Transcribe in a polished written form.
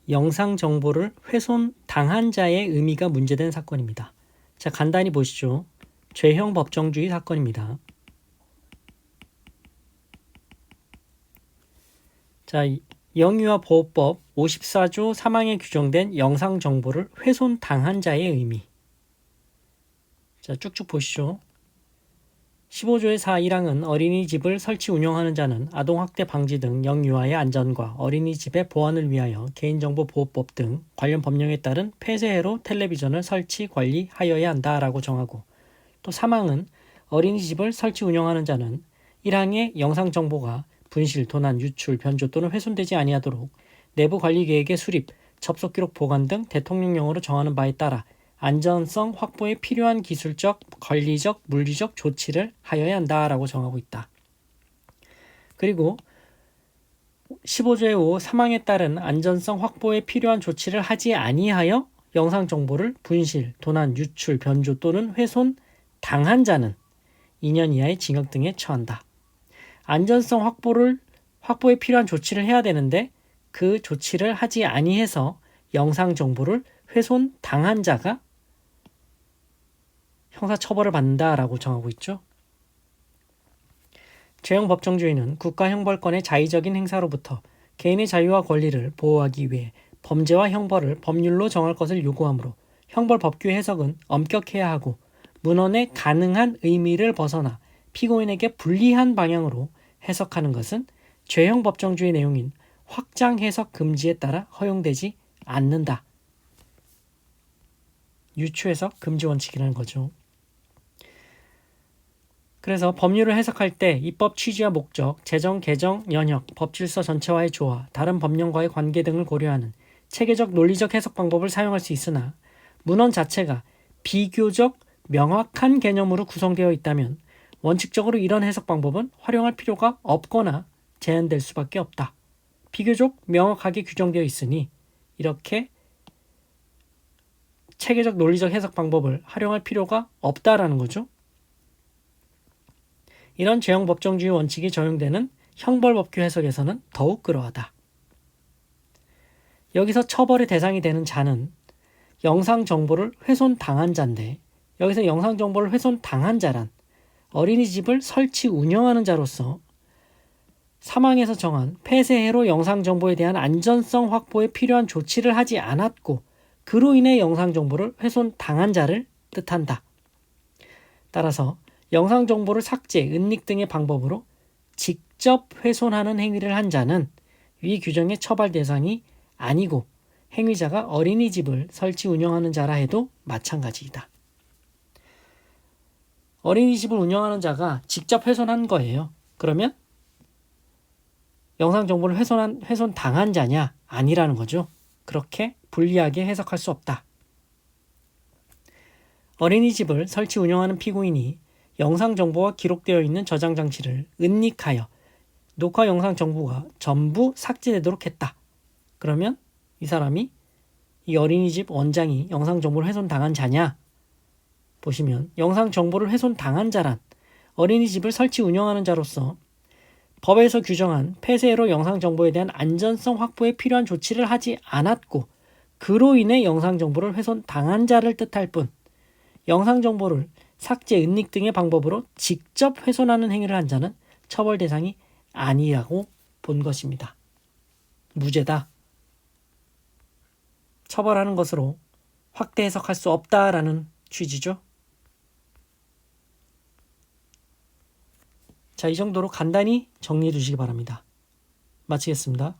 영상 정보를 훼손당한 자의 의미가 문제된 사건입니다. 자, 간단히 보시죠. 죄형 법정주의 사건입니다. 자, 영유아보호법 54조 3항에 규정된 영상 정보를 훼손당한 자의 의미. 자, 쭉쭉 보시죠. 15조의 4.1항은 어린이집을 설치 운영하는 자는 아동학대 방지 등 영유아의 안전과 어린이집의 보안을 위하여 개인정보보호법 등 관련 법령에 따른 폐쇄회로 텔레비전을 설치 관리하여야 한다라고 정하고, 또 3항은 어린이집을 설치 운영하는 자는 1항의 영상 정보가 분실, 도난, 유출, 변조 또는 훼손되지 아니하도록 내부 관리 계획의 수립, 접속 기록 보관 등 대통령령으로 정하는 바에 따라 안전성 확보에 필요한 기술적, 관리적, 물리적 조치를 하여야 한다라고 정하고 있다. 그리고 15조의 5 3항에 따른 안전성 확보에 필요한 조치를 하지 아니하여 영상 정보를 분실, 도난, 유출, 변조 또는 훼손 당한 자는 2년 이하의 징역 등에 처한다. 안전성 확보에 필요한 조치를 해야 되는데 그 조치를 하지 아니해서 영상 정보를 훼손 당한 자가 형사처벌을 받는다라고 정하고 있죠. 죄형 법정주의는 국가 형벌권의 자의적인 행사로부터 개인의 자유와 권리를 보호하기 위해 범죄와 형벌을 법률로 정할 것을 요구하므로 형벌 법규의 해석은 엄격해야 하고 문헌의 가능한 의미를 벗어나 피고인에게 불리한 방향으로 해석하는 것은 죄형 법정주의 내용인 확장 해석 금지에 따라 허용되지 않는다. 유추 해석 금지 원칙이라는 거죠. 그래서 법률을 해석할 때 입법 취지와 목적, 제정, 개정, 연역, 법질서 전체와의 조화, 다른 법령과의 관계 등을 고려하는 체계적 논리적 해석 방법을 사용할 수 있으나 문헌 자체가 비교적 명확한 개념으로 구성되어 있다면 원칙적으로 이런 해석 방법은 활용할 필요가 없거나 제한될 수밖에 없다. 비교적 명확하게 규정되어 있으니 이렇게 체계적 논리적 해석 방법을 활용할 필요가 없다라는 거죠. 이런 죄형 법정주의 원칙이 적용되는 형벌법규 해석에서는 더욱 그러하다. 여기서 처벌의 대상이 되는 자는 영상 정보를 훼손당한 자인데, 여기서 영상 정보를 훼손당한 자란 어린이집을 설치 운영하는 자로서 사망에서 정한 폐쇄해로 영상 정보에 대한 안전성 확보에 필요한 조치를 하지 않았고 그로 인해 영상 정보를 훼손당한 자를 뜻한다. 따라서 영상 정보를 삭제, 은닉 등의 방법으로 직접 훼손하는 행위를 한 자는 위 규정의 처벌 대상이 아니고 행위자가 어린이집을 설치 운영하는 자라 해도 마찬가지이다. 어린이집을 운영하는 자가 직접 훼손한 거예요. 그러면 영상 정보를 훼손당한 자냐? 아니라는 거죠. 그렇게 불리하게 해석할 수 없다. 어린이집을 설치 운영하는 피고인이 영상 정보가 기록되어 있는 저장 장치를 은닉하여 녹화 영상 정보가 전부 삭제되도록 했다. 그러면 이 사람이, 이 어린이집 원장이 영상 정보를 훼손당한 자냐? 보시면 영상 정보를 훼손당한 자란 어린이집을 설치 운영하는 자로서 법에서 규정한 폐쇄로 영상 정보에 대한 안전성 확보에 필요한 조치를 하지 않았고 그로 인해 영상 정보를 훼손당한 자를 뜻할 뿐, 영상 정보를 삭제, 은닉 등의 방법으로 직접 훼손하는 행위를 한 자는 처벌 대상이 아니라고 본 것입니다. 무죄다. 처벌하는 것으로 확대 해석할 수 없다라는 취지죠. 자, 이 정도로 간단히 정리해 주시기 바랍니다. 마치겠습니다.